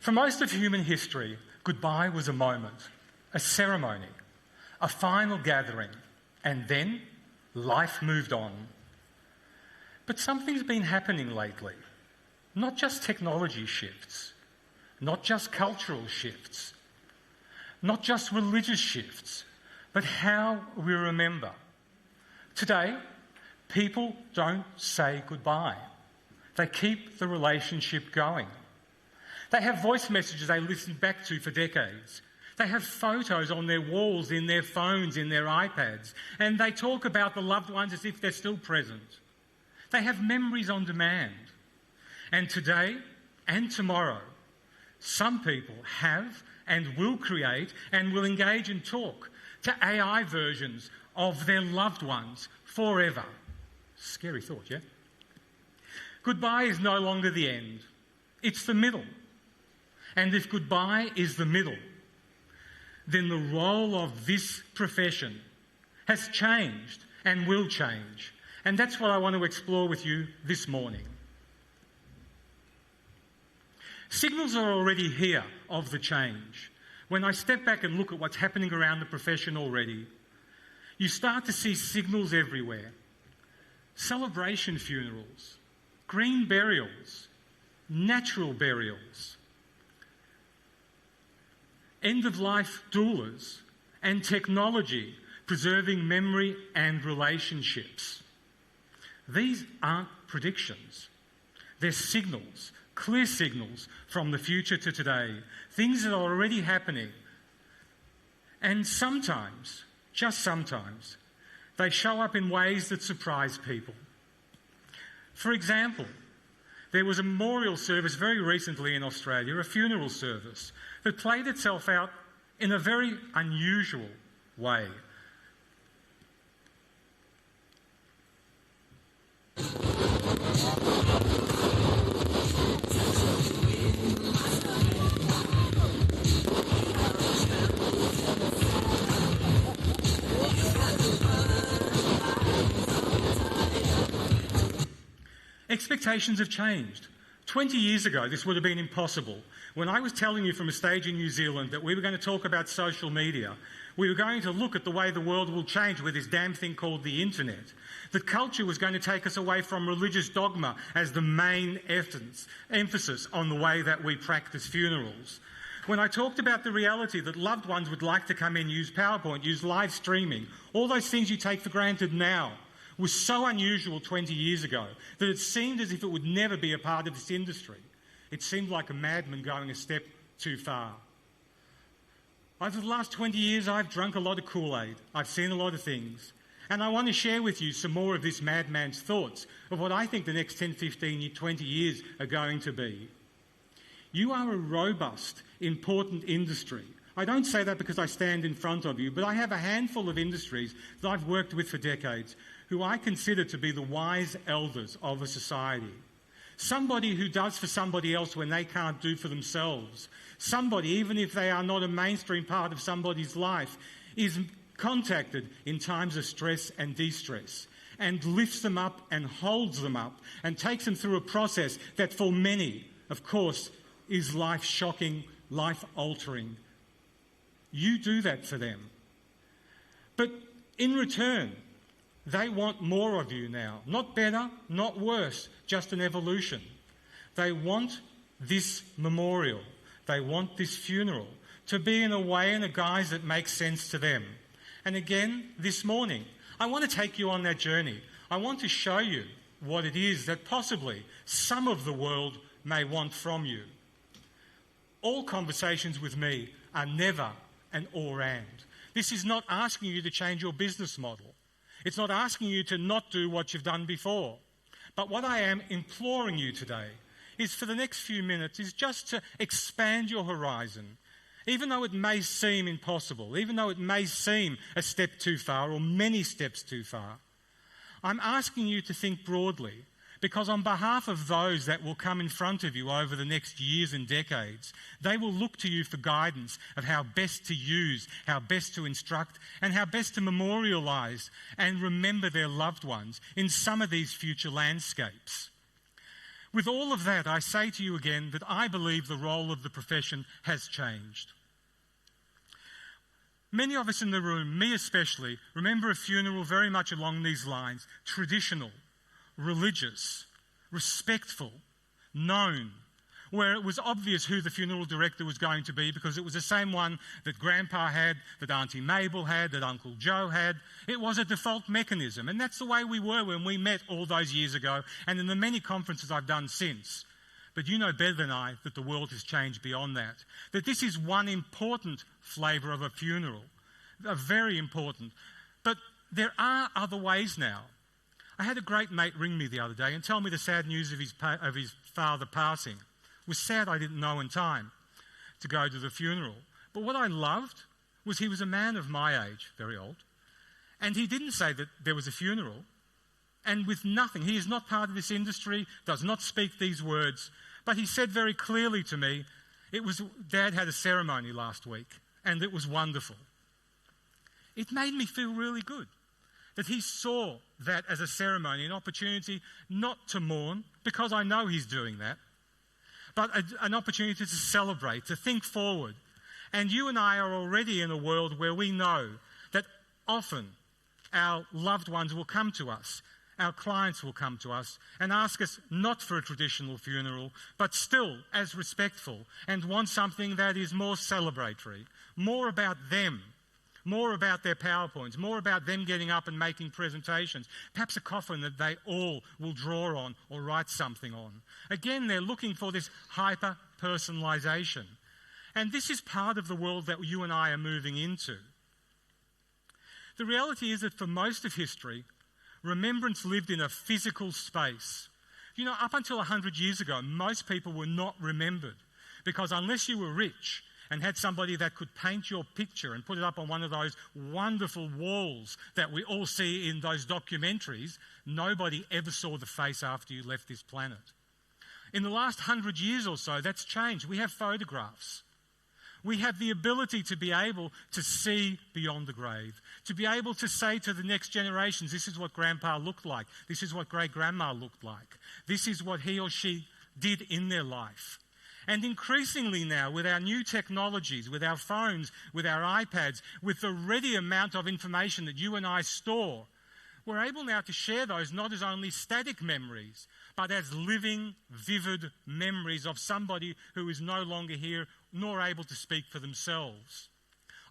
For most of human history, goodbye was a moment, a ceremony, a final gathering, and then life moved on. But something's been happening lately. Not just technology shifts, not just cultural shifts, not just religious shifts, but how we remember. Today, people don't say goodbye. They keep the relationship going. They have voice messages they listen back to for decades. They have photos on their walls, in their phones, in their iPads, and they talk about the loved ones as if they're still present. They have memories on demand. And today and tomorrow, some people have and will create and will engage and talk to AI versions of their loved ones forever. Scary thought, yeah? Goodbye is no longer the end. It's the middle. And if goodbye is the middle, then the role of this profession has changed and will change. And that's what I want to explore with you this morning. Signals are already here of the change. When I step back and look at what's happening around the profession already, you start to see signals everywhere. Celebration funerals, green burials, natural burials, end-of-life doulas, and technology preserving memory and relationships. These aren't predictions. They're signals, clear signals from the future to today, things that are already happening. And sometimes, just sometimes, they show up in ways that surprise people. For example, there was a memorial service very recently in Australia, a funeral service, that played itself out in a very unusual way. Expectations have changed. 20 years ago, this would have been impossible. When I was telling you from a stage in New Zealand that we were going to talk about social media, we were going to look at the way the world will change with this damn thing called the internet, that culture was going to take us away from religious dogma as the main emphasis on the way that we practice funerals. When I talked about the reality that loved ones would like to come in, use PowerPoint, use live streaming, all those things you take for granted now, was so unusual 20 years ago that it seemed as if it would never be a part of this industry. It seemed like a madman going a step too far. Over the last 20 years, I've drunk a lot of Kool-Aid. I've seen a lot of things. And I want to share with you some more of this madman's thoughts of what I think the next 10, 15, 20 years are going to be. You are a robust, important industry. I don't say that because I stand in front of you, but I have a handful of industries that I've worked with for decades who I consider to be the wise elders of a society. Somebody who does for somebody else when they can't do for themselves. Somebody, even if they are not a mainstream part of somebody's life, is contacted in times of stress and de-stress and lifts them up and holds them up and takes them through a process that for many, of course, is life-shocking, life-altering. You do that for them. But in return, they want more of you now. Not better, not worse, just an evolution. They want this memorial, they want this funeral to be in a way and a guise that makes sense to them. And again, this morning, I want to take you on that journey. I want to show you what it is that possibly some of the world may want from you. All conversations with me are never an or and. This is not asking you to change your business model. It's not asking you to not do what you've done before. But what I am imploring you today is for the next few minutes is just to expand your horizon. Even though it may seem impossible, even though it may seem a step too far or many steps too far, I'm asking you to think broadly, because on behalf of those that will come in front of you over the next years and decades, they will look to you for guidance of how best to use, how best to instruct, and how best to memorialise and remember their loved ones in some of these future landscapes. With all of that, I say to you again that I believe the role of the profession has changed. Many of us in the room, me especially, remember a funeral very much along these lines: traditional, religious, respectful, known, where it was obvious who the funeral director was going to be because it was the same one that Grandpa had, that Auntie Mabel had, that Uncle Joe had. It was a default mechanism, and that's the way we were when we met all those years ago and in the many conferences I've done since. But you know better than I that the world has changed beyond that, that this is one important flavour of a funeral, very important. But there are other ways now. I had a great mate ring me the other day and tell me the sad news of his father passing. It was sad I didn't know in time to go to the funeral. But what I loved was he was a man of my age, very old, and he didn't say that there was a funeral. And with nothing, he is not part of this industry, does not speak these words, but he said very clearly to me, Dad had a ceremony last week, and it was wonderful. It made me feel really good that he saw that as a ceremony, an opportunity not to mourn, because I know he's doing that, but an opportunity to celebrate, to think forward. And you and I are already in a world where we know that often our loved ones will come to us, our clients will come to us and ask us not for a traditional funeral, but still as respectful, and want something that is more celebratory, more about them, more about their PowerPoints, more about them getting up and making presentations, perhaps a coffin that they all will draw on or write something on. Again, they're looking for this hyper-personalisation. And this is part of the world that you and I are moving into. The reality is that for most of history, remembrance lived in a physical space. You know, up until 100 years ago, most people were not remembered, because unless you were rich and had somebody that could paint your picture and put it up on one of those wonderful walls that we all see in those documentaries, nobody ever saw the face after you left this planet. In the last 100 years or so, that's changed. We have photographs. We have the ability to be able to see beyond the grave, to be able to say to the next generations, this is what Grandpa looked like, this is what great-grandma looked like, this is what he or she did in their life. And increasingly now, with our new technologies, with our phones, with our iPads, with the ready amount of information that you and I store, we're able now to share those not as only static memories, but as living, vivid memories of somebody who is no longer here nor able to speak for themselves.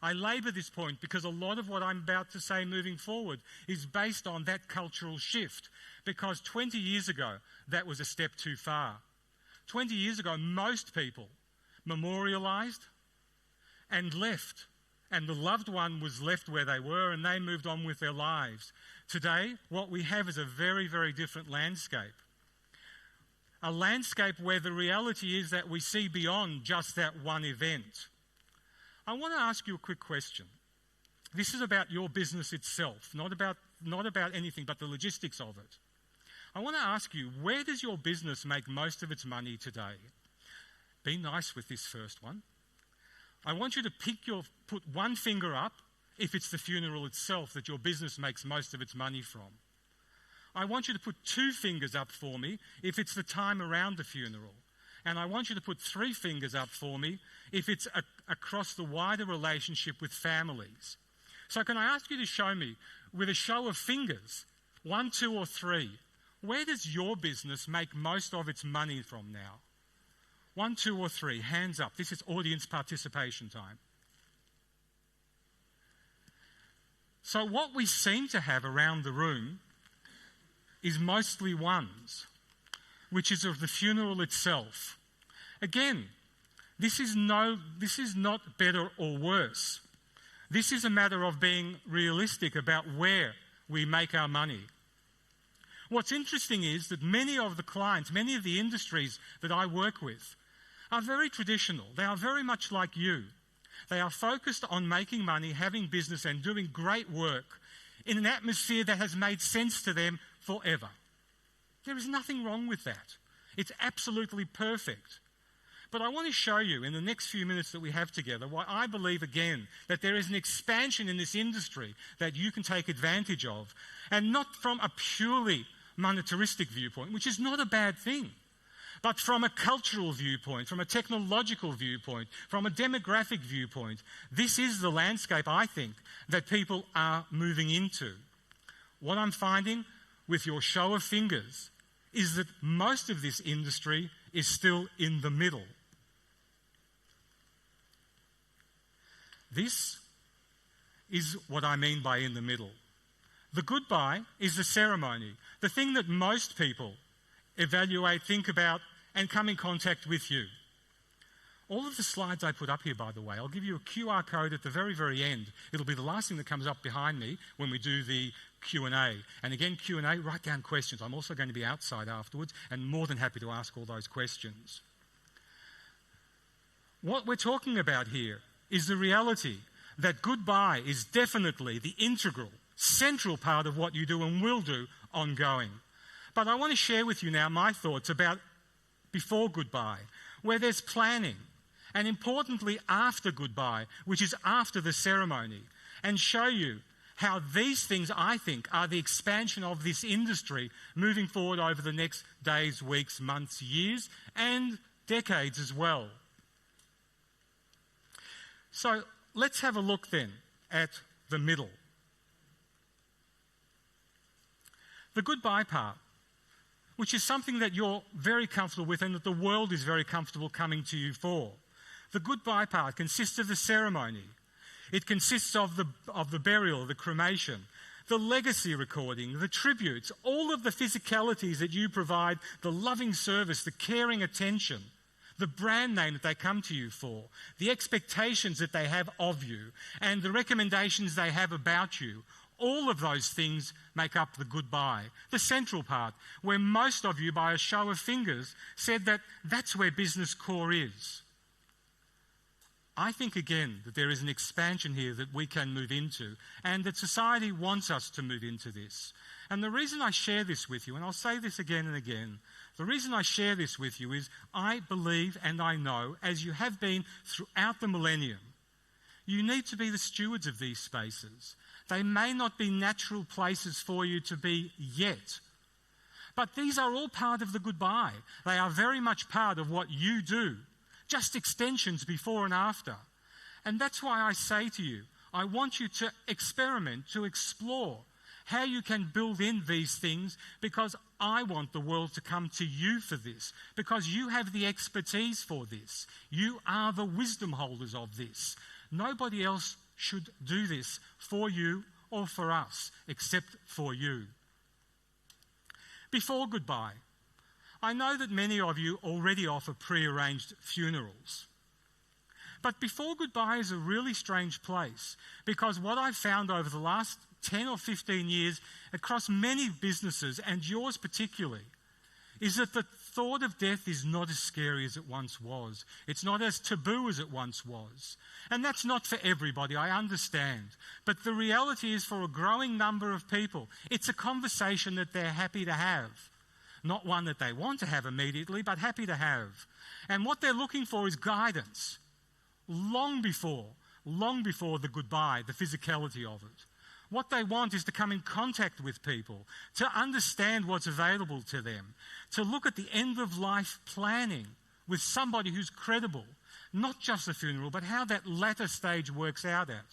I labour this point because a lot of what I'm about to say moving forward is based on that cultural shift, because 20 years ago, that was a step too far. 20 years ago, most people memorialised and left, and the loved one was left where they were and they moved on with their lives. Today, what we have is a very, very different landscape. A landscape where the reality is that we see beyond just that one event. I want to ask you a quick question. This is about your business itself, not about anything but the logistics of it. I want to ask you, where does your business make most of its money today? Be nice with this first one. I want you to put one finger up if it's the funeral itself that your business makes most of its money from. I want you to put 2 fingers up for me if it's the time around the funeral. And I want you to put 3 fingers up for me if it's across the wider relationship with families. So can I ask you to show me, with a show of fingers, 1, 2 or 3, where does your business make most of its money from now? 1, 2 or 3, hands up. This is audience participation time. So what we seem to have around the room is mostly ones, which is of the funeral itself. Again, this is not better or worse. This is a matter of being realistic about where we make our money. What's interesting is that many of the clients, many of the industries that I work with are very traditional. They are very much like you. They are focused on making money, having business and doing great work in an atmosphere that has made sense to them forever. There is nothing wrong with that. It's absolutely perfect. But I want to show you in the next few minutes that we have together why I believe again that there is an expansion in this industry that you can take advantage of, and not from a purely monetaristic viewpoint, which is not a bad thing, But from a cultural viewpoint, from a technological viewpoint, from a demographic viewpoint, this is the landscape, I think, that people are moving into. What I'm finding with your show of fingers is that most of this industry is still in the middle. This is what I mean by in the middle. The goodbye is the ceremony, the thing that most people evaluate, think about, and come in contact with you. All of the slides I put up here, by the way, I'll give you a QR code at the very, very end. It'll be the last thing that comes up behind me when we do the Q&A. And again, Q&A, write down questions. I'm also going to be outside afterwards and more than happy to ask all those questions. What we're talking about here is the reality that goodbye is definitely the integral, central part of what you do and will do ongoing. But I want to share with you now my thoughts about before goodbye, where there's planning, and importantly after goodbye, which is after the ceremony, and show you how these things, I think, are the expansion of this industry moving forward over the next days, weeks, months, years, and decades as well. So let's have a look then at the middle. The goodbye part, which is something that you're very comfortable with and that the world is very comfortable coming to you for. The goodbye part consists of the ceremony. It consists of the burial, the cremation, the legacy recording, the tributes, all of the physicalities that you provide, the loving service, the caring attention, the brand name that they come to you for, the expectations that they have of you, and the recommendations they have about you. All of those things make up the goodbye, the central part, where most of you, by a show of fingers, said that that's where business core is. I think, again, that there is an expansion here that we can move into, and that society wants us to move into this. And the reason I share this with you, and I'll say this again and again, the reason I share this with you is I believe and I know, as you have been throughout the millennium, you need to be the stewards of these spaces. They may not be natural places for you to be yet, but these are all part of the goodbye. They are very much part of what you do, just extensions before and after. And that's why I say to you, I want you to experiment, to explore how you can build in these things, because I want the world to come to you for this, because you have the expertise for this. You are the wisdom holders of this. Nobody else should do this for you or for us, except for you. Before goodbye, I know that many of you already offer pre-arranged funerals. But before goodbye is a really strange place, because what I've found over the last 10 or 15 years across many businesses, and yours particularly, is that the thought of death is not as scary as it once was. It's not as taboo as it once was. And that's not for everybody, I understand. But the reality is, for a growing number of people, it's a conversation that they're happy to have. Not one that they want to have immediately, but happy to have. And what they're looking for is guidance, long before the goodbye, the physicality of it. What they want is to come in contact with people, to understand what's available to them, to look at the end-of-life planning with somebody who's credible, not just the funeral, but how that latter stage works out at.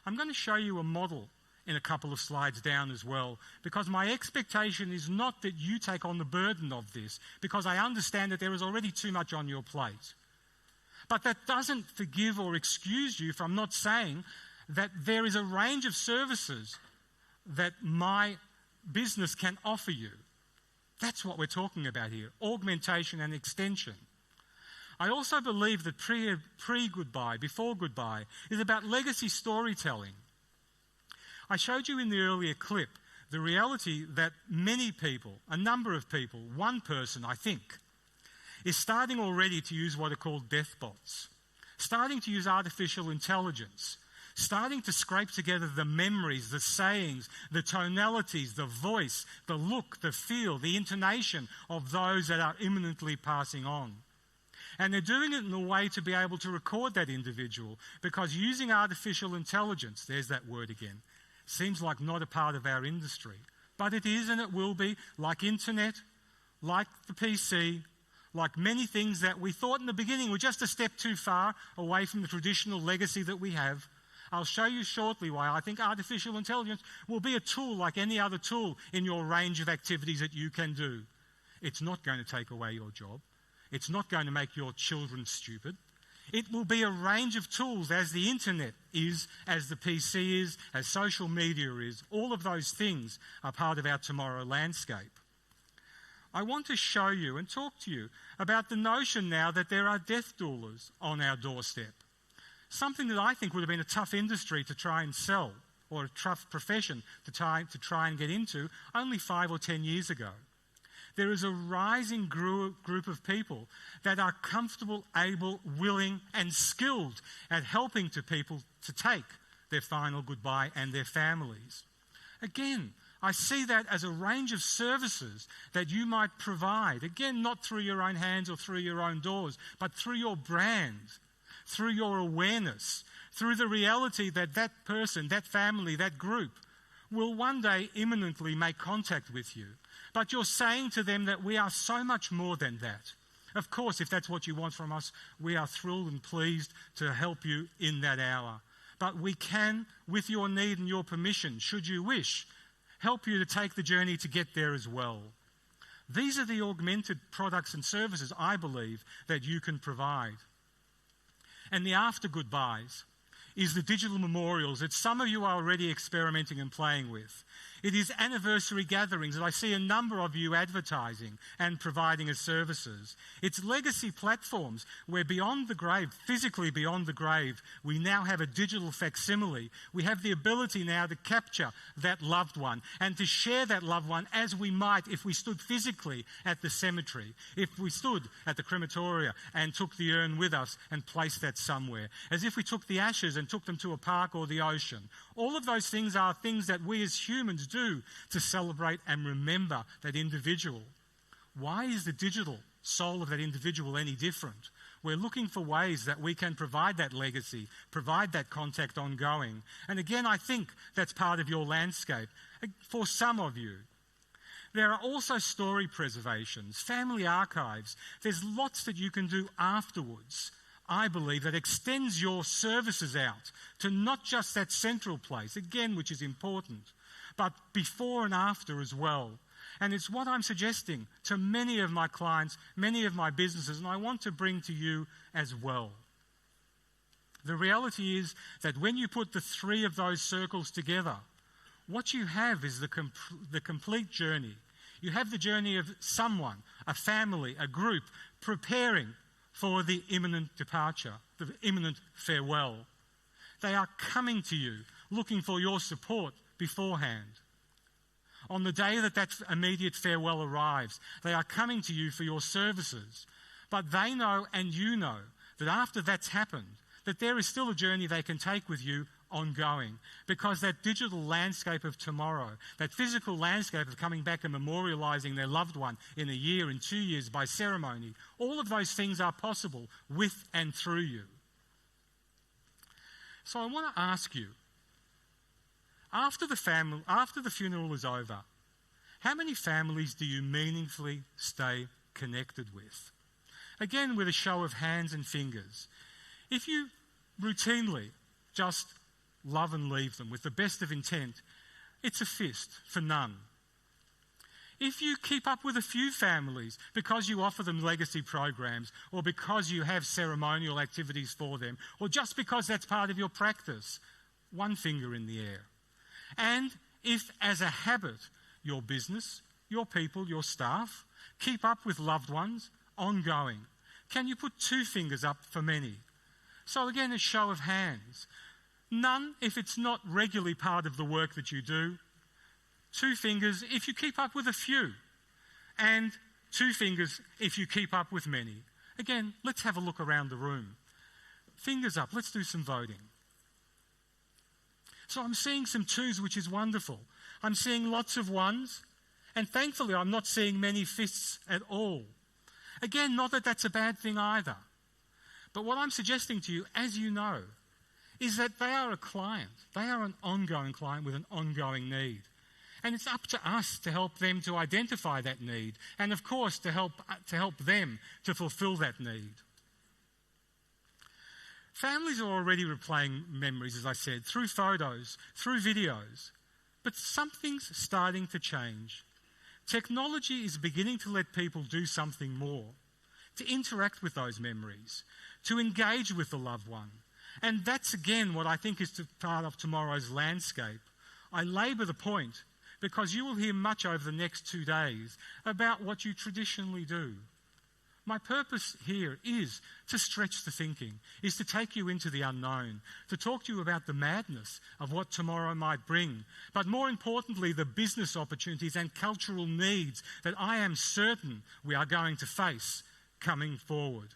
I'm going to show you a model in a couple of slides down as well, because my expectation is not that you take on the burden of this, because I understand that there is already too much on your plate. But that doesn't forgive or excuse you from not saying that there is a range of services that my business can offer you. That's what we're talking about here, augmentation and extension. I also believe that pre-goodbye, before goodbye, is about legacy storytelling. I showed you in the earlier clip the reality that many people, a number of people, one person I think, is starting already to use what are called death bots, starting to use artificial intelligence, starting to scrape together the memories, the sayings, the tonalities, the voice, the look, the feel, the intonation of those that are imminently passing on. And they're doing it in a way to be able to record that individual, because using artificial intelligence, there's that word again, seems like not a part of our industry. But it is, and it will be, like internet, like the PC, Like many things that we thought in the beginning were just a step too far away from the traditional legacy that we have, I'll show you shortly why I think artificial intelligence will be a tool like any other tool in your range of activities that you can do. It's not going to take away your job. It's not going to make your children stupid. It will be a range of tools, as the internet is, as the PC is, as social media is. All of those things are part of our tomorrow landscape. I want to show you and talk to you about the notion now that there are death doulas on our doorstep. Something that I think would have been a tough industry to try and sell, or a tough profession to try and get into only 5 or 10 years ago. There is a rising group of people that are comfortable, able, willing and skilled at helping people to take their final goodbye and their families. Again, I see that as a range of services that you might provide. Again, not through your own hands or through your own doors, but through your brand, through your awareness, through the reality that that person, that family, that group will one day imminently make contact with you. But you're saying to them that we are so much more than that. Of course, if that's what you want from us, we are thrilled and pleased to help you in that hour. But we can, with your need and your permission, should you wish, help you to take the journey to get there as well. These are the augmented products and services, I believe, that you can provide. And the after goodbyes is the digital memorials that some of you are already experimenting and playing with. It is anniversary gatherings that I see a number of you advertising and providing as services. It's legacy platforms where beyond the grave, physically beyond the grave, we now have a digital facsimile. We have the ability now to capture that loved one and to share that loved one as we might if we stood physically at the cemetery, if we stood at the crematoria and took the urn with us and placed that somewhere, as if we took the ashes and took them to a park or the ocean. All of those things are things that we as humans do to celebrate and remember that individual. Why is the digital soul of that individual any different? We're looking for ways that we can provide that legacy, provide that contact ongoing. And again, I think that's part of your landscape for some of you. There are also story preservations, family archives. There's lots that you can do afterwards, I believe, that extends your services out to not just that central place, again, which is important, but before and after as well. And it's what I'm suggesting to many of my clients, many of my businesses, and I want to bring to you as well. The reality is that when you put the three of those circles together, what you have is the complete journey. You have the journey of someone, a family, a group, preparing for the imminent departure, the imminent farewell. They are coming to you, looking for your support beforehand. On the day that immediate farewell arrives, they are coming to you for your services. But they know and you know that after that's happened, that there is still a journey they can take with you ongoing, because that digital landscape of tomorrow, that physical landscape of coming back and memorialising their loved one in a year, in 2 years, by ceremony, all of those things are possible with and through you. So I want to ask you, after the funeral is over, how many families do you meaningfully stay connected with? Again, with a show of hands and fingers. If you routinely just love and leave them with the best of intent, it's a fist for none. If you keep up with a few families because you offer them legacy programs, or because you have ceremonial activities for them, or just because that's part of your practice, one finger in the air. And if, as a habit, your business, your people, your staff keep up with loved ones ongoing, can you put 2 fingers up for many? So again, a show of hands. None if it's not regularly part of the work that you do. 2 fingers if you keep up with a few. And 2 fingers if you keep up with many. Again, let's have a look around the room. Fingers up, let's do some voting. So I'm seeing some 2s, which is wonderful. I'm seeing lots of 1s. And thankfully, I'm not seeing many fists at all. Again, not that that's a bad thing either. But what I'm suggesting to you, as you know, is that they are a client. They are an ongoing client with an ongoing need. And it's up to us to help them to identify that need and, of course, to help them to fulfill that need. Families are already replaying memories, as I said, through photos, through videos. But something's starting to change. Technology is beginning to let people do something more, to interact with those memories, to engage with the loved one. And that's, again, what I think is part of tomorrow's landscape. I labour the point because you will hear much over the next 2 days about what you traditionally do. My purpose here is to stretch the thinking, is to take you into the unknown, to talk to you about the madness of what tomorrow might bring, but more importantly, the business opportunities and cultural needs that I am certain we are going to face coming forward.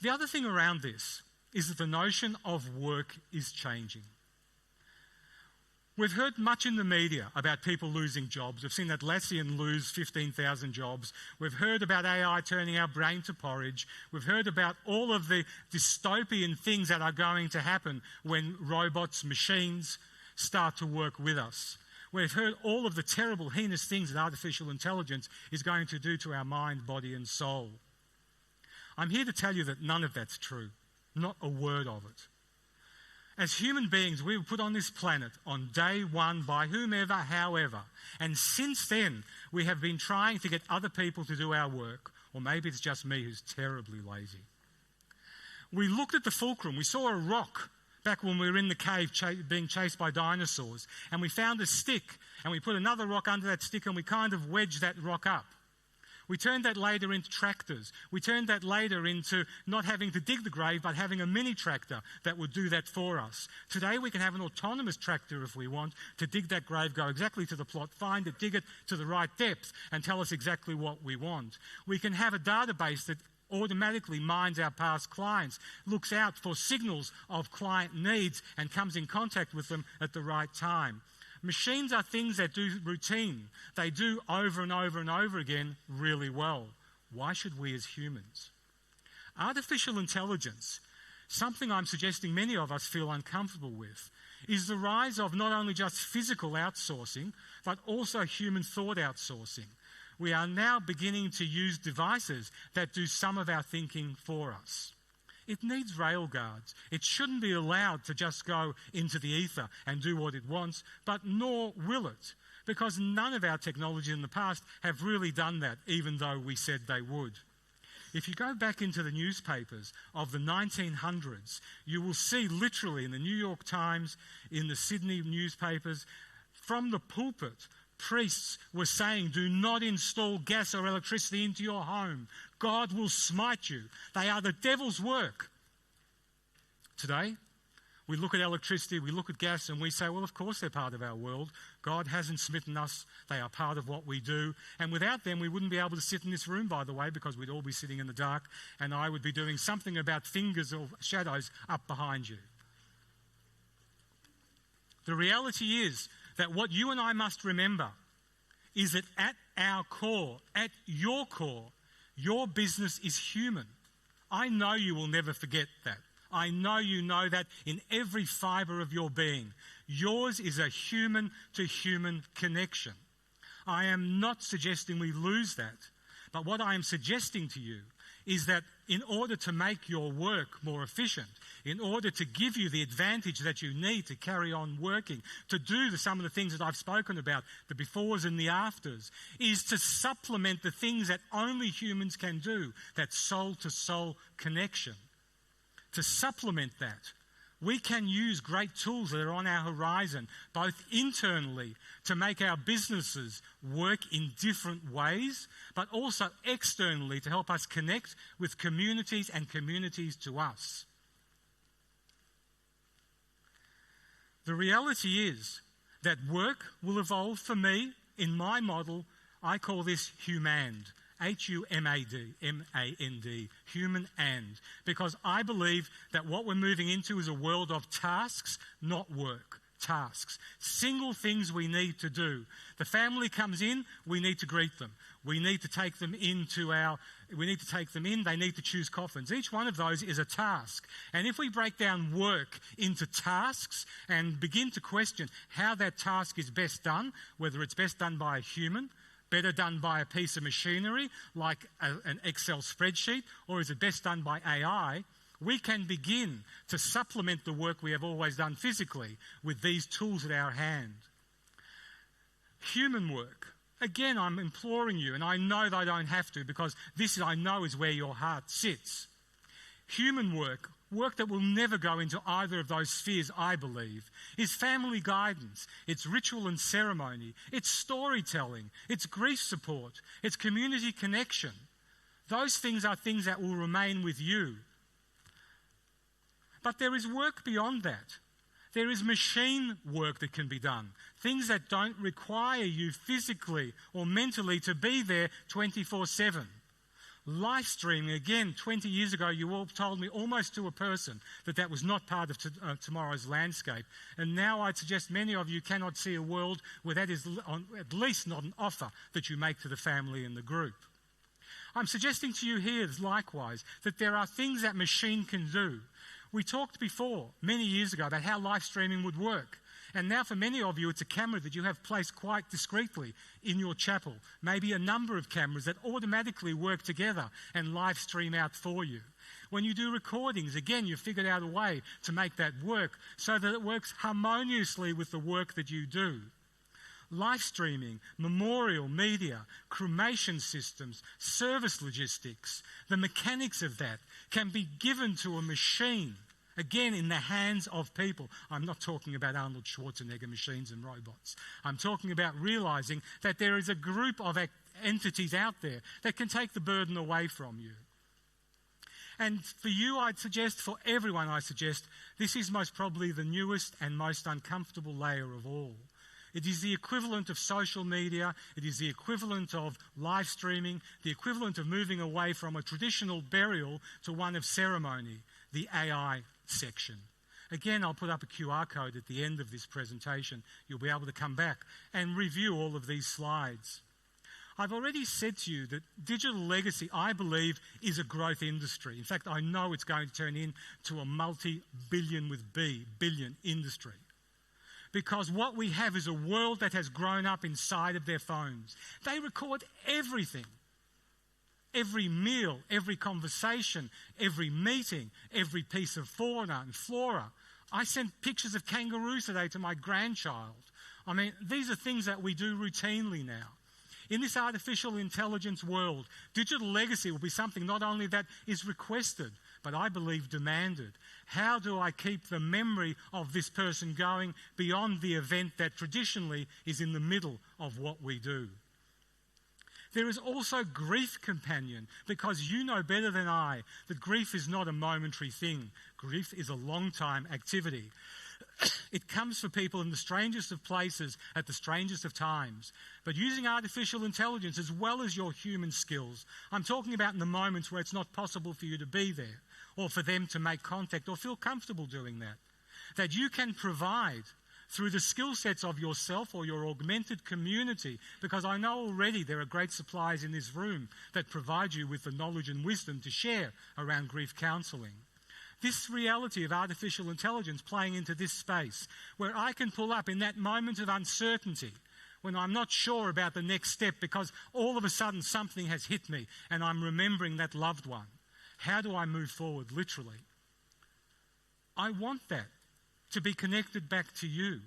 The other thing around this is that the notion of work is changing. We've heard much in the media about people losing jobs. We've seen Atlassian lose 15,000 jobs. We've heard about AI turning our brain to porridge. We've heard about all of the dystopian things that are going to happen when robots, machines start to work with us. We've heard all of the terrible, heinous things that artificial intelligence is going to do to our mind, body and soul. I'm here to tell you that none of that's true. Not a word of it. As human beings, we were put on this planet on day one by whomever, however. And since then, we have been trying to get other people to do our work. Or maybe it's just me who's terribly lazy. We looked at the fulcrum. We saw a rock back when we were in the cave being chased by dinosaurs. And we found a stick. And we put another rock under that stick and we kind of wedged that rock up. We turned that later into tractors. We turned that later into not having to dig the grave, but having a mini tractor that would do that for us. Today we can have an autonomous tractor if we want to dig that grave, go exactly to the plot, find it, dig it to the right depth, and tell us exactly what we want. We can have a database that automatically mines our past clients, looks out for signals of client needs, and comes in contact with them at the right time. Machines are things that do routine. They do over and over and over again really well. Why should we as humans? Artificial intelligence, something I'm suggesting many of us feel uncomfortable with, is the rise of not only just physical outsourcing, but also human thought outsourcing. We are now beginning to use devices that do some of our thinking for us. It needs railguards. It shouldn't be allowed to just go into the ether and do what it wants, but nor will it, because none of our technology in the past have really done that, even though we said they would. If you go back into the newspapers of the 1900s, you will see literally in the New York Times, in the Sydney newspapers, from the pulpit, priests were saying, do not install gas or electricity into your home. God will smite you. They are the devil's work. Today, we look at electricity, we look at gas, and we say, well, of course they're part of our world. God hasn't smitten us. They are part of what we do. And without them, we wouldn't be able to sit in this room, by the way, because we'd all be sitting in the dark, and I would be doing something about fingers or shadows up behind you. The reality is that what you and I must remember is that at our core, at your core, your business is human. I know you will never forget that. I know you know that in every fibre of your being. Yours is a human-to-human connection. I am not suggesting we lose that, but what I am suggesting to you is that in order to make your work more efficient, in order to give you the advantage that you need to carry on working, to do some of the things that I've spoken about, the befores and the afters, is to supplement the things that only humans can do, that soul-to-soul connection. To supplement that, we can use great tools that are on our horizon, both internally to make our businesses work in different ways, but also externally to help us connect with communities and communities to us. The reality is that work will evolve for me. In my model, I call this humand. H-U-M-A-D, M-A-N-D, human and. Because I believe that what we're moving into is a world of tasks, not work. Tasks. Single things we need to do. The family comes in, we need to greet them. We need to take them in, they need to choose coffins. Each one of those is a task. And if we break down work into tasks and begin to question how that task is best done, whether it's best done by a human, better done by a piece of machinery like an Excel spreadsheet, or is it best done by AI, we can begin to supplement the work we have always done physically with these tools at our hand. Human work. Again, I'm imploring you, and I know that I don't have to, because this, I know, is where your heart sits. Human work, work that will never go into either of those spheres, I believe, is family guidance, it's ritual and ceremony, it's storytelling, it's grief support, it's community connection. Those things are things that will remain with you. But there is work beyond that. There is machine work that can be done. Things that don't require you physically or mentally to be there 24/7. Live streaming, again, 20 years ago, you all told me almost to a person that was not part of tomorrow's landscape. And now I'd suggest many of you cannot see a world where that is at least not an offer that you make to the family and the group. I'm suggesting to you here, likewise, that there are things that machine can do. We talked before, many years ago, about how live streaming would work. And now for many of you, it's a camera that you have placed quite discreetly in your chapel. Maybe a number of cameras that automatically work together and live stream out for you. When you do recordings, again, you've figured out a way to make that work so that it works harmoniously with the work that you do. Live streaming, memorial media, cremation systems, service logistics, the mechanics of that can be given to a machine, again, in the hands of people. I'm not talking about Arnold Schwarzenegger machines and robots. I'm talking about realizing that there is a group of entities out there that can take the burden away from you. And for you, I'd suggest, for everyone, I suggest, this is most probably the newest and most uncomfortable layer of all. It is the equivalent of social media, it is the equivalent of live streaming, the equivalent of moving away from a traditional burial to one of ceremony, the AI section. Again, I'll put up a QR code at the end of this presentation. You'll be able to come back and review all of these slides. I've already said to you that digital legacy, I believe, is a growth industry. In fact, I know it's going to turn into a multi-billion with B, billion industry. Because what we have is a world that has grown up inside of their phones. They record everything. Every meal, every conversation, every meeting, every piece of fauna and flora. I sent pictures of kangaroos today to my grandchild. I mean, these are things that we do routinely now. In this artificial intelligence world, digital legacy will be something not only that is requested, but I believe demanded. How do I keep the memory of this person going beyond the event that traditionally is in the middle of what we do? There is also grief companion, because you know better than I that grief is not a momentary thing. Grief is a long-time activity. It comes for people in the strangest of places at the strangest of times. But using artificial intelligence as well as your human skills, I'm talking about in the moments where it's not possible for you to be there or for them to make contact or feel comfortable doing that. That you can provide through the skill sets of yourself or your augmented community, because I know already there are great suppliers in this room that provide you with the knowledge and wisdom to share around grief counselling. This reality of artificial intelligence playing into this space, where I can pull up in that moment of uncertainty, when I'm not sure about the next step because all of a sudden something has hit me and I'm remembering that loved one. How do I move forward, literally? I want that to be connected back to you,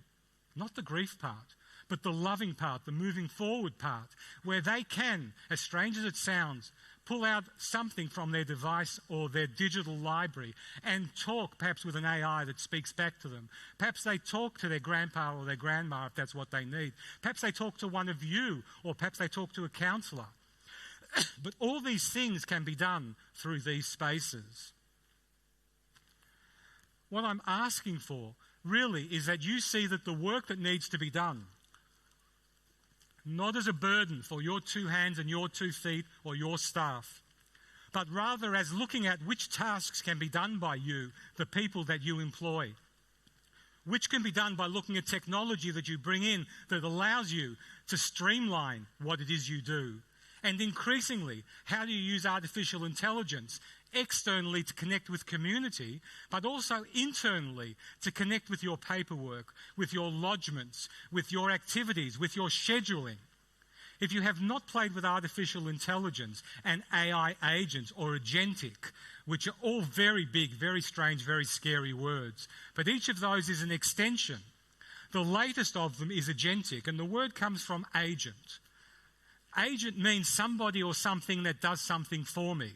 not the grief part, but the loving part, the moving forward part, where they can, as strange as it sounds, pull out something from their device or their digital library and talk perhaps with an AI that speaks back to them. Perhaps they talk to their grandpa or their grandma if that's what they need. Perhaps they talk to one of you, or perhaps they talk to a counsellor. But all these things can be done through these spaces. What I'm asking for really is that you see that the work that needs to be done, not as a burden for your 2 hands and your 2 feet or your staff, but rather as looking at which tasks can be done by you, the people that you employ, which can be done by looking at technology that you bring in that allows you to streamline what it is you do, And increasingly, how do you use artificial intelligence externally to connect with community, but also internally to connect with your paperwork, with your lodgements, with your activities, with your scheduling? If you have not played with artificial intelligence and AI agents or agentic, which are all very big, very strange, very scary words, but each of those is an extension. The latest of them is agentic, and the word comes from agent. Agent means somebody or something that does something for me.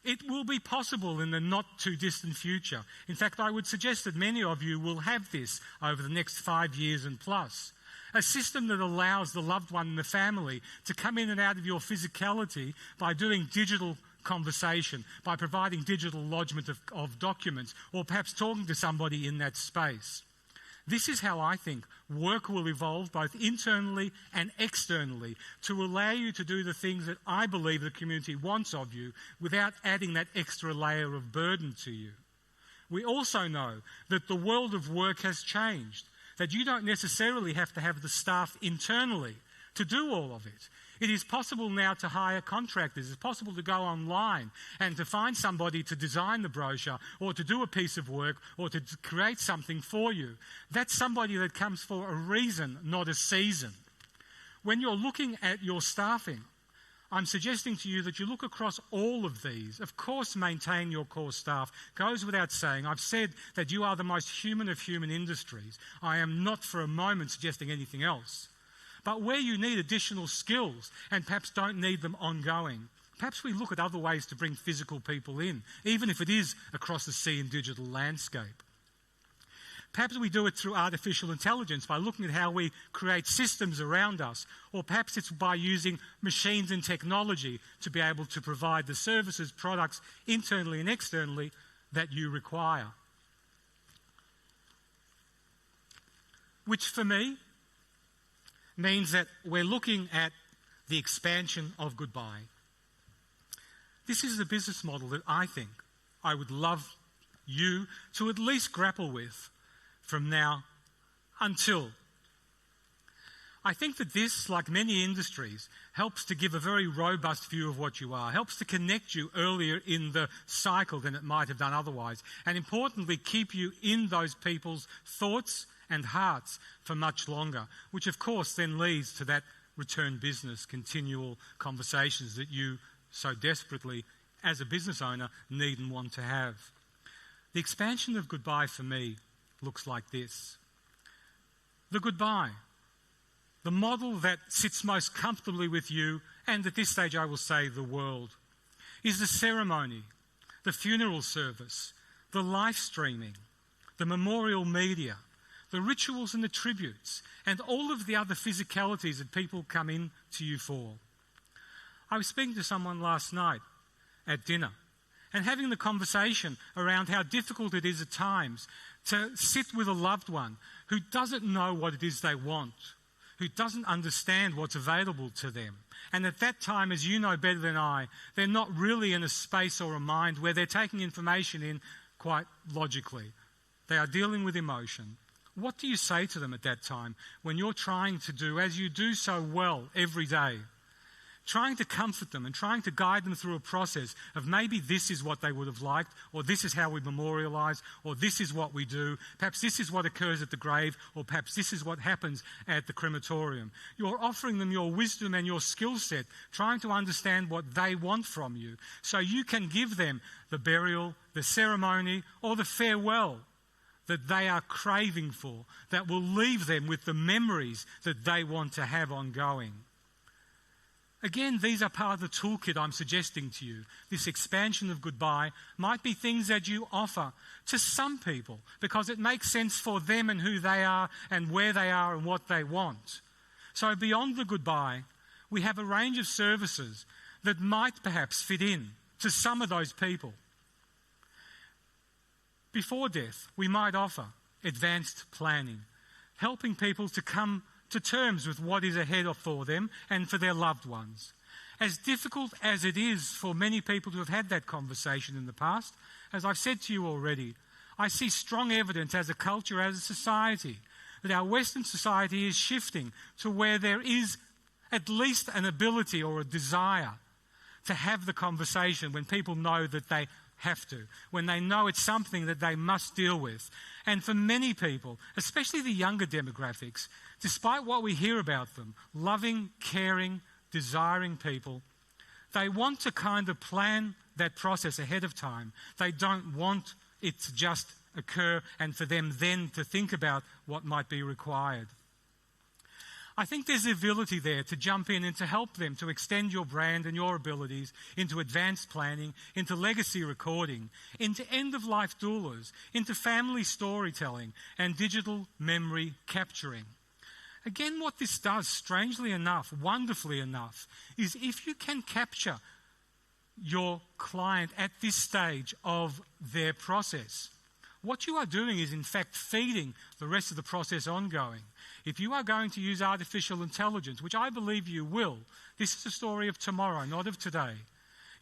It will be possible in the not too distant future. In fact, I would suggest that many of you will have this over the next 5 years and plus. A system that allows the loved one in the family to come in and out of your physicality by doing digital conversation, by providing digital lodgement of documents, or perhaps talking to somebody in that space. This is how I think work will evolve both internally and externally to allow you to do the things that I believe the community wants of you without adding that extra layer of burden to you. We also know that the world of work has changed, that you don't necessarily have to have the staff internally to do all of it. It is possible now to hire contractors. It's possible to go online and to find somebody to design the brochure or to do a piece of work or to create something for you. That's somebody that comes for a reason, not a season. When you're looking at your staffing, I'm suggesting to you that you look across all of these. Of course, maintain your core staff. Goes without saying. I've said that you are the most human of human industries. I am not for a moment suggesting anything else. But where you need additional skills and perhaps don't need them ongoing, perhaps we look at other ways to bring physical people in, even if it is across the sea and digital landscape. Perhaps we do it through artificial intelligence by looking at how we create systems around us, or perhaps it's by using machines and technology to be able to provide the services, products, internally and externally, that you require. Which for me means that we're looking at the expansion of goodbye. This is the business model that I think I would love you to at least grapple with from now until. I think that this, like many industries, helps to give a very robust view of what you are, helps to connect you earlier in the cycle than it might have done otherwise, and importantly, keep you in those people's thoughts and hearts for much longer, which of course then leads to that return business, continual conversations that you so desperately, as a business owner, need and want to have. The expansion of goodbye for me looks like this. The goodbye, the model that sits most comfortably with you, and at this stage I will say the world, is the ceremony, the funeral service, the live streaming, the memorial media, the rituals and the tributes, and all of the other physicalities that people come in to you for. I was speaking to someone last night at dinner and having the conversation around how difficult it is at times to sit with a loved one who doesn't know what it is they want, who doesn't understand what's available to them. And at that time, as you know better than I, they're not really in a space or a mind where they're taking information in quite logically. They are dealing with emotion. What do you say to them at that time when you're trying to do, as you do so well every day, trying to comfort them and trying to guide them through a process of maybe this is what they would have liked, or this is how we memorialise, or this is what we do, perhaps this is what occurs at the grave, or perhaps this is what happens at the crematorium. You're offering them your wisdom and your skill set, trying to understand what they want from you, so you can give them the burial, the ceremony, or the farewell that they are craving for, that will leave them with the memories that they want to have ongoing. Again, these are part of the toolkit I'm suggesting to you. This expansion of goodbye might be things that you offer to some people because it makes sense for them and who they are and where they are and what they want. So beyond the goodbye, we have a range of services that might perhaps fit in to some of those people. Before death, we might offer advanced planning, helping people to come to terms with what is ahead for them and for their loved ones. As difficult as it is for many people to have had that conversation in the past, as I've said to you already, I see strong evidence as a culture, as a society, that our Western society is shifting to where there is at least an ability or a desire to have the conversation when people know that they have to, when they know it's something that they must deal with. And for many people, especially the younger demographics, despite what we hear about them, loving, caring, desiring people, they want to kind of plan that process ahead of time. They don't want it to just occur and for them then to think about what might be required. I think there's the ability there to jump in and to help them to extend your brand and your abilities into advanced planning, into legacy recording, into end-of-life doulas, into family storytelling and digital memory capturing. Again, what this does, strangely enough, wonderfully enough, is if you can capture your client at this stage of their process, what you are doing is in fact feeding the rest of the process ongoing. If you are going to use artificial intelligence, which I believe you will, this is a story of tomorrow, not of today.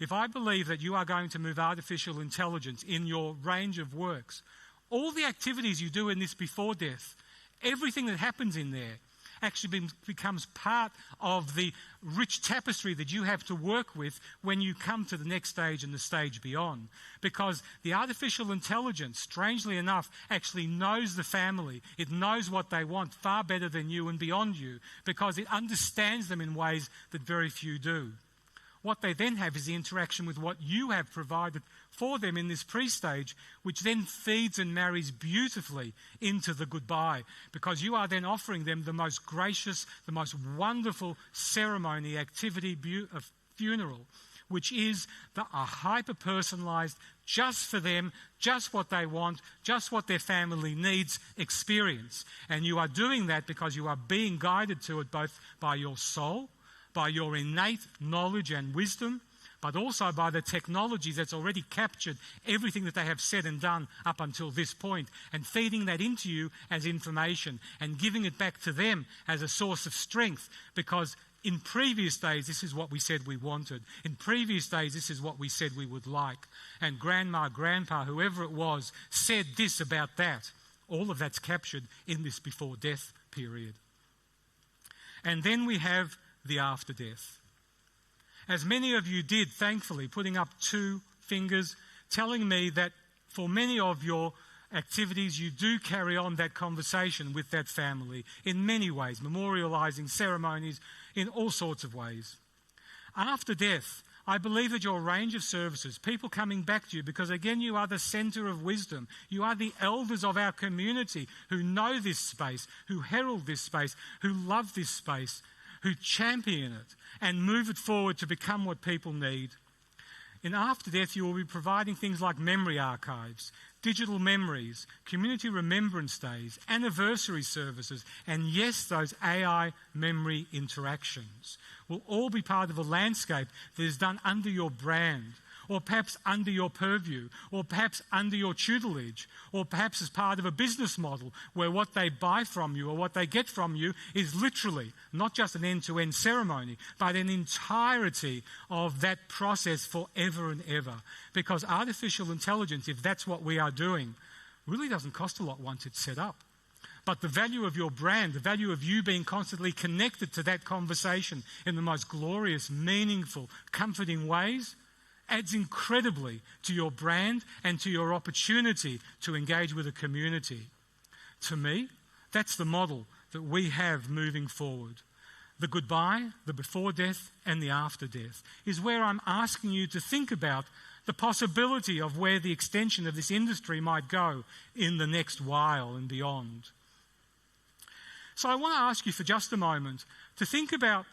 If I believe that you are going to move artificial intelligence in your range of works, all the activities you do in this before death, everything that happens in there, actually becomes part of the rich tapestry that you have to work with when you come to the next stage and the stage beyond. Because the artificial intelligence, strangely enough, actually knows the family. It knows what they want far better than you and beyond you, because it understands them in ways that very few do. What they then have is the interaction with what you have provided for them in this pre-stage, which then feeds and marries beautifully into the goodbye, because you are then offering them the most gracious, the most wonderful ceremony, activity, funeral, which is a hyper-personalised, just for them, just what they want, just what their family needs experience. And you are doing that because you are being guided to it both by your soul, by your innate knowledge and wisdom, but also by the technology that's already captured everything that they have said and done up until this point, and feeding that into you as information and giving it back to them as a source of strength, because in previous days, this is what we said we wanted. In previous days, this is what we said we would like. And grandma, grandpa, whoever it was, said this about that. All of that's captured in this before death period. And then we have the after death. As many of you did, thankfully, putting up 2 fingers, telling me that for many of your activities, you do carry on that conversation with that family in many ways, memorialising ceremonies in all sorts of ways. After death, I believe that your range of services, people coming back to you, because again, you are the centre of wisdom. You are the elders of our community who know this space, who herald this space, who love this space, who champion it and move it forward to become what people need. In after death, you will be providing things like memory archives, digital memories, community remembrance days, anniversary services, and yes, those AI memory interactions will all be part of a landscape that is done under your brand, or perhaps under your purview, or perhaps under your tutelage, or perhaps as part of a business model where what they buy from you or what they get from you is literally not just an end-to-end ceremony, but an entirety of that process forever and ever. Because artificial intelligence, if that's what we are doing, really doesn't cost a lot once it's set up. But the value of your brand, the value of you being constantly connected to that conversation in the most glorious, meaningful, comforting ways, adds incredibly to your brand and to your opportunity to engage with a community. To me, that's the model that we have moving forward. The goodbye, the before death, and the after death is where I'm asking you to think about the possibility of where the extension of this industry might go in the next while and beyond. So I want to ask you for just a moment to think about,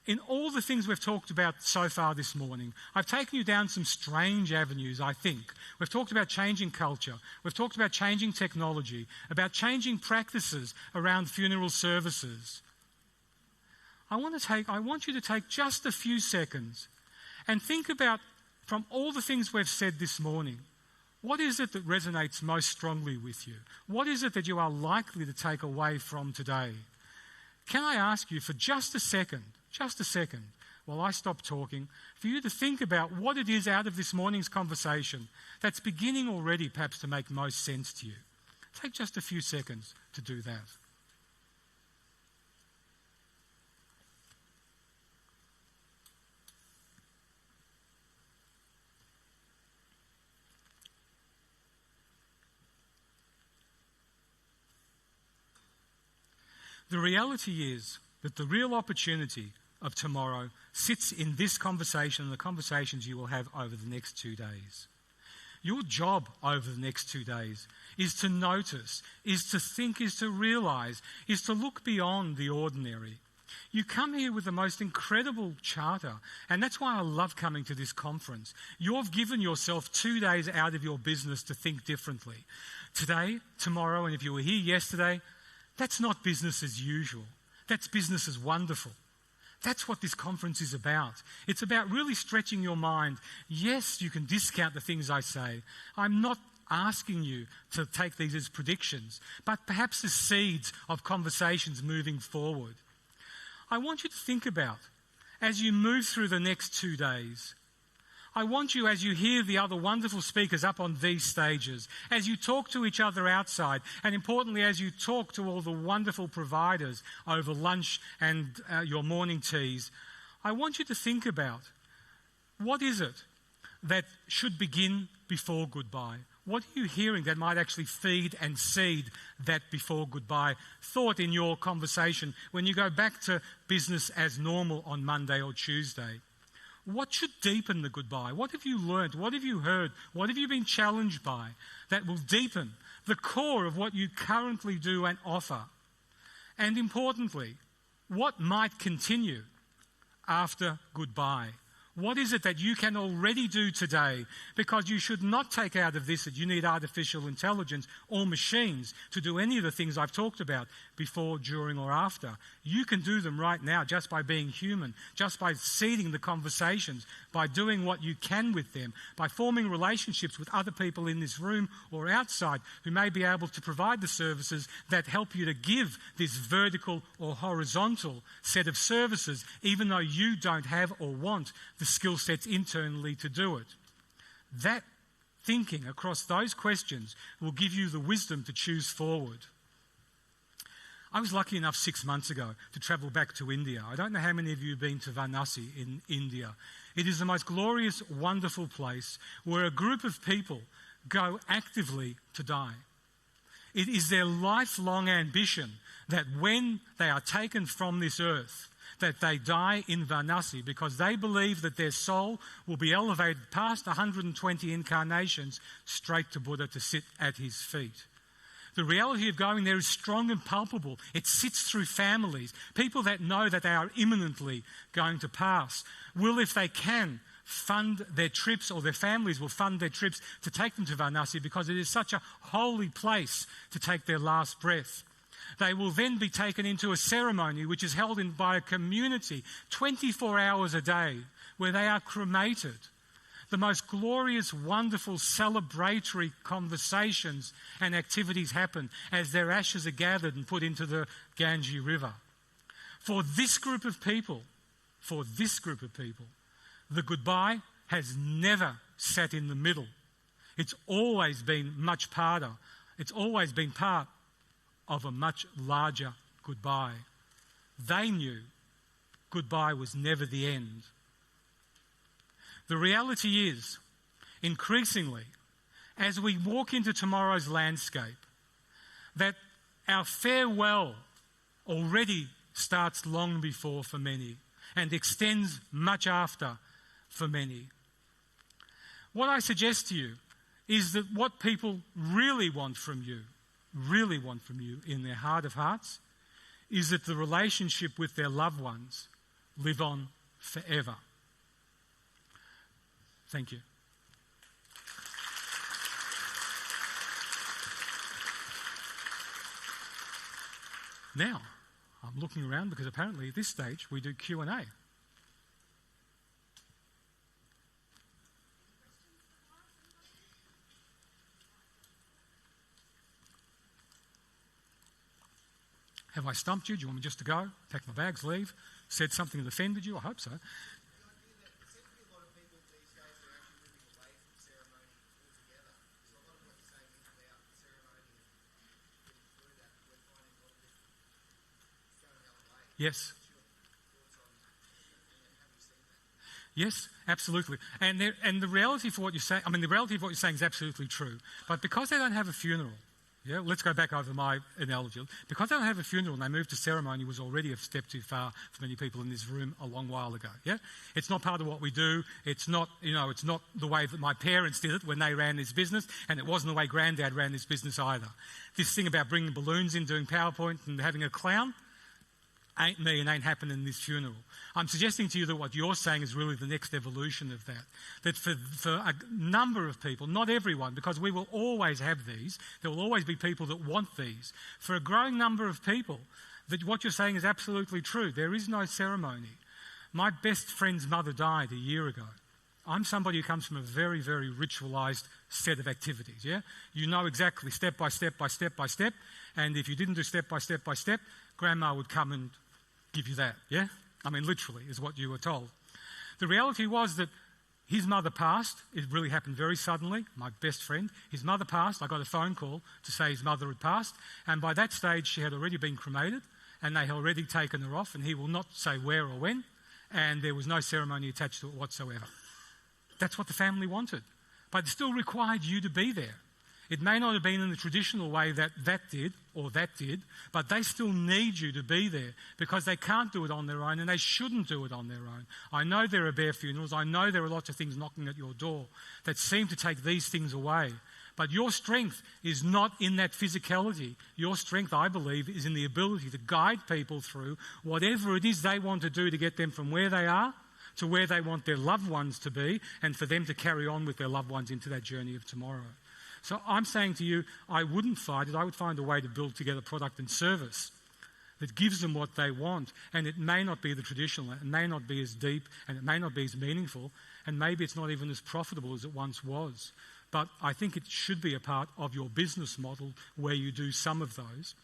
in all the things we've talked about so far this morning, I've taken you down some strange avenues, I think. We've talked about changing culture. We've talked about changing technology, about changing practices around funeral services. I want you to take just a few seconds and think about, from all the things we've said this morning, what is it that resonates most strongly with you? What is it that you are likely to take away from today? Can I ask you for just a second, while I stop talking, for you to think about what it is out of this morning's conversation that's beginning already perhaps to make most sense to you. Take just a few seconds to do that. The reality is that the real opportunity of tomorrow sits in this conversation and the conversations you will have over the next 2 days. Your job over the next 2 days is to notice, is to think, is to realise, is to look beyond the ordinary. You come here with the most incredible charter, and that's why I love coming to this conference. You've given yourself 2 days out of your business to think differently. Today, tomorrow, and if you were here yesterday, that's not business as usual. That's business as wonderful. That's what this conference is about. It's about really stretching your mind. Yes, you can discount the things I say. I'm not asking you to take these as predictions, but perhaps as seeds of conversations moving forward. I want you to think about, as you move through the next 2 days, I want you, as you hear the other wonderful speakers up on these stages, as you talk to each other outside, and importantly, as you talk to all the wonderful providers over lunch and your morning teas, I want you to think about, what is it that should begin before goodbye? What are you hearing that might actually feed and seed that before goodbye thought in your conversation when you go back to business as normal on Monday or Tuesday? What should deepen the goodbye? What have you learnt? What have you heard? What have you been challenged by that will deepen the core of what you currently do and offer? And importantly, what might continue after goodbye? What is it that you can already do today? Because you should not take out of this that you need artificial intelligence or machines to do any of the things I've talked about before, during or after. You can do them right now just by being human, just by seeding the conversations, by doing what you can with them, by forming relationships with other people in this room or outside who may be able to provide the services that help you to give this vertical or horizontal set of services, even though you don't have or want the skill sets internally to do it. That thinking across those questions will give you the wisdom to choose forward. I was lucky enough 6 months ago to travel back to India. I don't know how many of you have been to Varanasi in India. It is the most glorious, wonderful place where a group of people go actively to die. It is their lifelong ambition that when they are taken from this earth, that they die in Varanasi, because they believe that their soul will be elevated past 120 incarnations straight to Buddha to sit at his feet. The reality of going there is strong and palpable. It sits through families. People that know that they are imminently going to pass will, if they can, fund their trips, or their families will fund their trips to take them to Varanasi, because it is such a holy place to take their last breath. They will then be taken into a ceremony which is held by a community 24 hours a day, where they are cremated. The most glorious, wonderful, celebratory conversations and activities happen as their ashes are gathered and put into the Ganges River. For this group of people, the goodbye has never sat in the middle. It's always been much harder. It's always been part of a much larger goodbye. They knew goodbye was never the end. The reality is, increasingly, as we walk into tomorrow's landscape, that our farewell already starts long before for many and extends much after for many. What I suggest to you is that what people really want from you in their heart of hearts, is that the relationship with their loved ones live on forever. Thank you. Now, I'm looking around because apparently at this stage we do Q&A. Have I stumped you? Do you want me just to go, pack my bags, leave? Said something that offended you? I hope so. Yes. Yes, absolutely. And the reality for what you're saying, the reality of what you're saying is absolutely true. But because they don't have a funeral, Yeah, let's go back over my analogy. Because they don't have a funeral and they move to ceremony was already a step too far for many people in this room a long while ago. Yeah, it's not part of what we do. It's not, it's not the way that my parents did it when they ran this business, and it wasn't the way Granddad ran this business either. This thing about bringing balloons in, doing PowerPoint, and having a clown ain't me and ain't happening in this funeral. I'm suggesting to you that what you're saying is really the next evolution of that. That for a number of people, not everyone, because we will always have these, there will always be people that want these. For a growing number of people, that what you're saying is absolutely true. There is no ceremony. My best friend's mother died a year ago. I'm somebody who comes from a very, very ritualised set of activities, yeah? You know exactly step by step by step by step, and if you didn't do step by step by step, Grandma would come and give you that, yeah? I mean, literally is what you were told. The reality was that his mother passed. It really happened very suddenly. My best friend, his mother passed. I got a phone call to say his mother had passed, and by that stage she had already been cremated, and they had already taken her off, and he will not say where or when, and there was no ceremony attached to it whatsoever. That's what the family wanted, but it still required you to be there. It may not have been in the traditional way that did, but they still need you to be there because they can't do it on their own and they shouldn't do it on their own. I know there are bare funerals. I know there are lots of things knocking at your door that seem to take these things away. But your strength is not in that physicality. Your strength, I believe, is in the ability to guide people through whatever it is they want to do to get them from where they are to where they want their loved ones to be and for them to carry on with their loved ones into that journey of tomorrow. So I'm saying to you, I wouldn't fight it. I would find a way to build together product and service that gives them what they want. And it may not be the traditional, it may not be as deep, and it may not be as meaningful, and maybe it's not even as profitable as it once was. But I think it should be a part of your business model where you do some of those.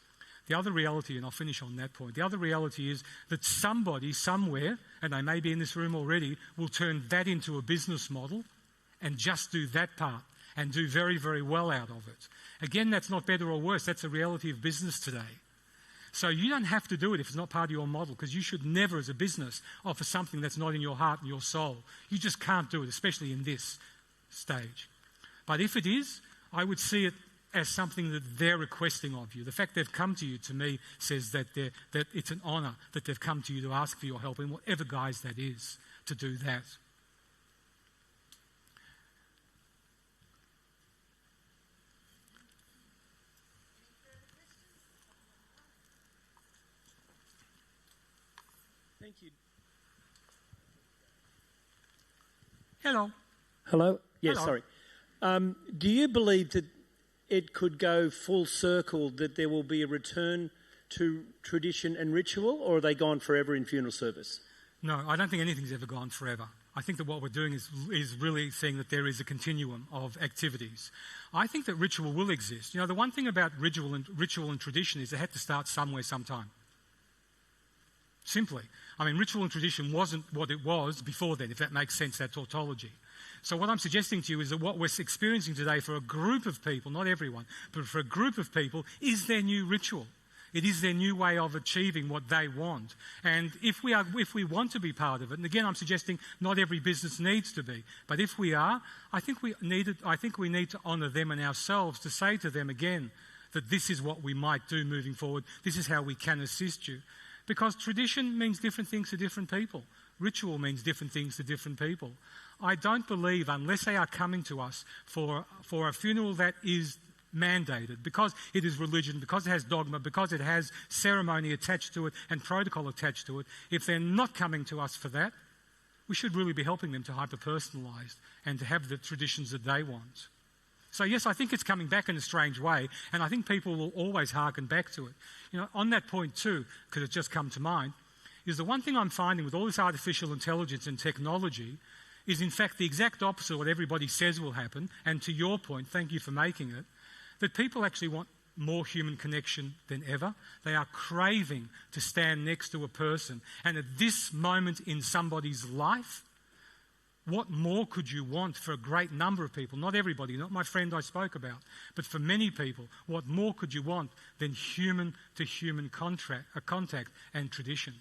The other reality, and I'll finish on that point, the other reality is that somebody, somewhere, and they may be in this room already, will turn that into a business model and just do that part and do very, very well out of it. Again, that's not better or worse. That's a reality of business today. So you don't have to do it if it's not part of your model, because you should never, as a business, offer something that's not in your heart and your soul. You just can't do it, especially in this stage. But if it is, I would see it as something that they're requesting of you. The fact they've come to you, to me, says that it's an honour that they've come to you to ask for your help in whatever guise that is, to do that. Thank you. Hello. Hello? Yes, Hello. sorry. Do you believe that it could go full circle, that there will be a return to tradition and ritual, or are they gone forever in funeral service? No, I don't think anything's ever gone forever. I think that what we're doing is really seeing that there is a continuum of activities. I think that ritual will exist. The one thing about ritual and tradition is they had to start somewhere, sometime. Simply. I mean, ritual and tradition wasn't what it was before then, if that makes sense, that tautology. So what I'm suggesting to you is that what we're experiencing today for a group of people, not everyone, but for a group of people, is their new ritual. It is their new way of achieving what they want. And if we want to be part of it, and again I'm suggesting not every business needs to be, but if we are, I think we need to honour them and ourselves to say to them again that this is what we might do moving forward, this is how we can assist you. Because tradition means different things to different people. Ritual means different things to different people. I don't believe, unless they are coming to us for a funeral that is mandated, because it is religion, because it has dogma, because it has ceremony attached to it and protocol attached to it, if they're not coming to us for that, we should really be helping them to hyper-personalise and to have the traditions that they want. So yes, I think it's coming back in a strange way, and I think people will always harken back to it. On that point too, because it's just come to mind, is the one thing I'm finding with all this artificial intelligence and technology is in fact the exact opposite of what everybody says will happen, and to your point, thank you for making it, that people actually want more human connection than ever. They are craving to stand next to a person, and at this moment in somebody's life, what more could you want for a great number of people? Not everybody, not my friend I spoke about, but for many people, what more could you want than human-to-human contact and tradition?